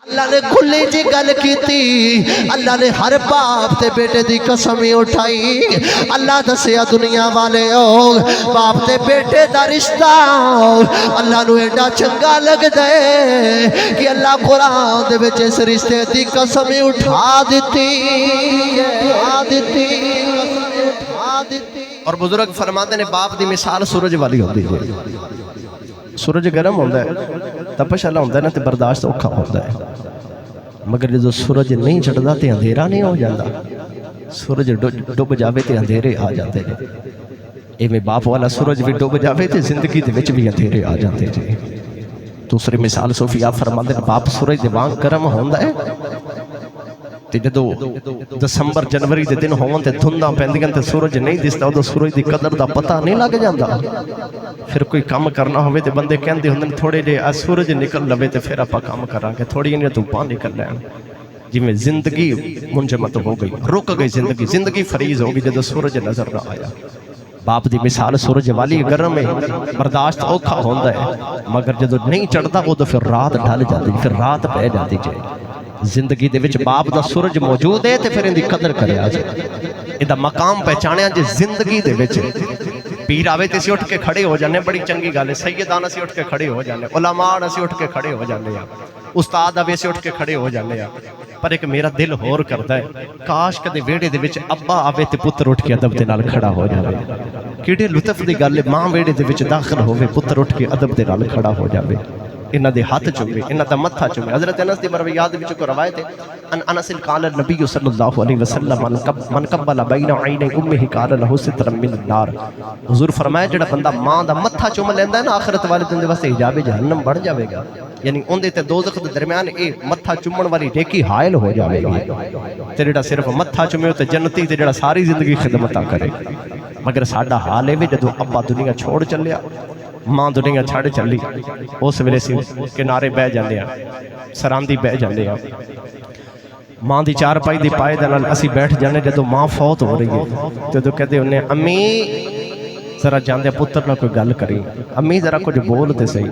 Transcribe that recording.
اللہ نے کھلی جی گل کیتی، اللہ نے ہر باپ تے بیٹے دی قسم اٹھائی۔ اللہ دسیا دنیا والے باپ تے بیٹے دا رشتہ اللہ نو ایڈا چنگا لگ دے کہ اللہ قرآن دے وچ اس رشتے دی قسم اٹھا دیتی۔ اور بزرگ فرماتے نے باپ دی مثال سورج والی ہوتی ہے۔ سورج گرم ہوتا ہے، تپش والا ہوتا ہے نا، تو برداشت اوکھا ہوتا ہے، مگر جدو سورج نہیں چڑھتا تو اندھیرا نہیں ہو جاتا۔ سورج ڈب جاوے تو اندھیرے آ جاتے ہیں، ایویں باپ والا سورج بھی ڈب جاوے تو زندگی دے وچ بھی اندھیرے آ جاتے ہیں۔ دوسری مثال صوفیاء فرماتے ہیں باپ سورج دے وانگ گرم ہوتا ہے، جدو دسمبر جنوری دے دن ہون تے دھنداں پیندیاں تے سورج نہیں دستا، ادو سورج دی قدر دا پتہ نہیں لگ جاندا۔ پھر کوئی کام کرنا ہوئے تے بندے کہندے ہوندے تھوڑے جے سورج نکل لوے تے پھر آپا کام کراں گے، تھوڑی انہیں دھوپاں نکل لین۔ جی میں زندگی منجمد ہو گئی، رک گئی زندگی فریز ہو گئی جدو سورج نظر نہ آیا۔ باپ دی مثال سورج والی گرم ہے، برداشت اوکھا ہوندا ہے، مگر جدو نہیں چڑھتا وہ تو پھر رات ڈھل جاتی، پھر رات پہ جاتی جائے۔ زندگی دے وچ باپ دا سورج موجود ہے تے پھر ان دی قدر کرے آ جائے، ان دا مقام پہچانے جے زندگی دے وچ۔ پیر آوے تے اسی اٹھ کے کھڑے ہو جانے، بڑی چنگی گل ہے، سیدان اسی اٹھ کے کھڑے ہو جانے، علماء اسی اٹھ کے کھڑے ہو جانے، استاد آوے اسی اٹھ کے کھڑے ہو جانے۔ پر ایک میرا دل ہور کرتا ہے، کاش کدے ویڑے دے وچ ابا آوے تے پتر اٹھ کے ادب دے نال کھڑا ہو جاوے۔ کیڑے لطف دی گل ہے، ماں ویڑے دے وچ داخل ہوئے، پتر اٹھ کے ادب دے نال کھڑا ہو جاوے، انہ دے ہاتھ چومے، انہ دا متھا چومے۔ حضرت انس دی مرویات وچ کو روایت ہے، ان انس قال النبی صلی اللہ علیہ وسلم من قبل بین عین امہ قال له ستر من النار۔ حضور فرمایا جڑا بندہ ماں دا متھا چوم لیندا ہے نا، آخرت والے دن دے واسطے حجاب جہنم بن جاوے گا، یعنی اون دے تے دوزخ دے درمیان اے متھا چومن والی نیکی حائل ہو جاوے گی۔ تے جڑا صرف متھا چومے تے جنتی، تے جڑا ساری زندگی خدمتاں کرے۔ مگر ساڈا حال اے وی جدوں ابا دنیا چھوڑ چلیا، ماں دنیا چھڑ چلی، اس ویلے سی کنارے بہ جاندے ہیں، سراندی بہ جاندے ہیں، ماں دی چار پائی دی پائے دے نال اسی بیٹھ جانے۔ جدوں ماں فوت ہو رہی ہے تو کہتے انہیں امی ذرا جاندے پتر نہ کوئی گل کری، امی ذرا کچھ بول تے صحیح۔